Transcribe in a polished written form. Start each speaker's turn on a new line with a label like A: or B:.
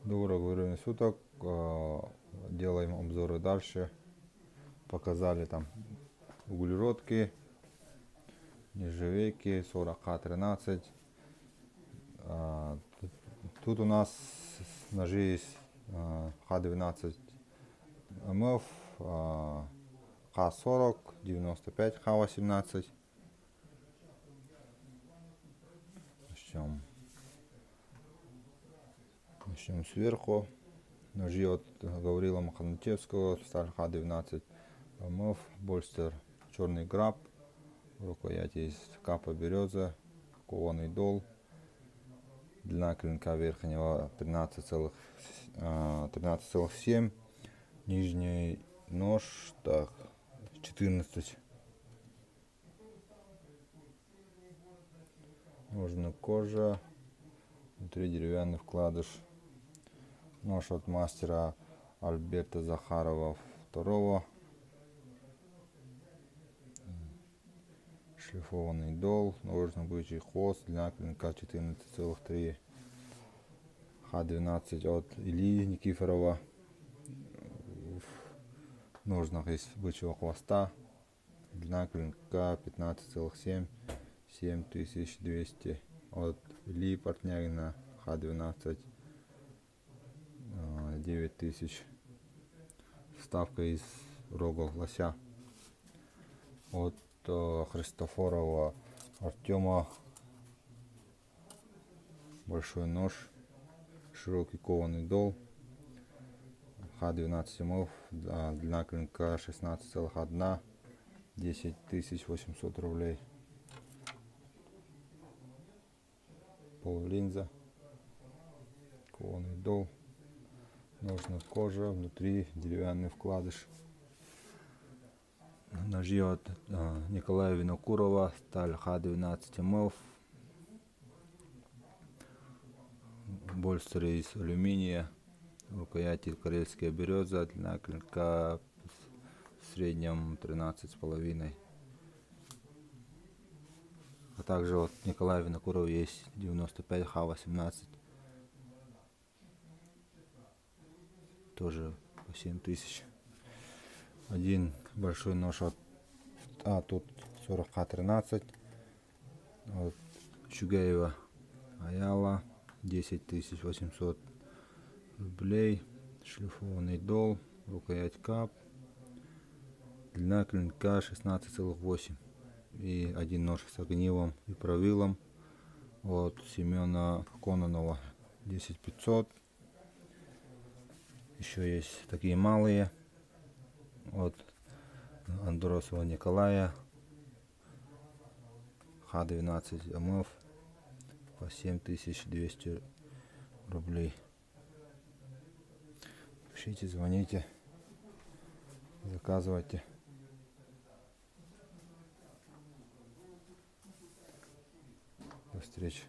A: Доброго времени суток. Делаем обзоры дальше. Показали там углеродки, нержавейки 40К13. Тут у нас ножи есть Х12 МФ, Х40, 95, Х18. Начнем сверху. Ножи от Гаврила Маханатьевского, сталь Х12 МФ, больстер черный граб, рукоять есть капа береза, кованый дол, длина клинка верхнего 13,7, нижний нож так 14. Ножная кожа, внутри деревянный вкладыш. Нож от мастера Альберта Захарова II. Шлифованный дол, ножно-бычий хвост, длина клинка 14,3. Х12 от Ильи Никифорова. В ножнах есть бычьего хвоста, длина клинка 15,7, 7200. От Ильи Портнягина Х12 9000. Вставка из рога лося. От Христофорова Артема большой нож, широкий кованый дол, Х12 МФ, длина клинка 16,1, 10800 рублей. Полулинза, кованый дол, ножная кожа, внутри деревянный вкладыш. Ножи от Николая Винокурова, сталь Х12 МФ, больстеры из алюминия, рукояти карельская береза, длина клинка в среднем 13,5. А также от Николая Винокурова есть 95 Х18, тоже по 7000. Один большой нож от тут 40К13 от Чугаева Аяла, 10800 рублей. Шлифованный дол, рукоять кап, длина клинка 16,8. И один нож с огнивом и правилом от Семена Кононова 10500. Еще есть такие малые от Андросова Николая Х12 МФ по 7200 рублей. Пишите, звоните, заказывайте. До встречи.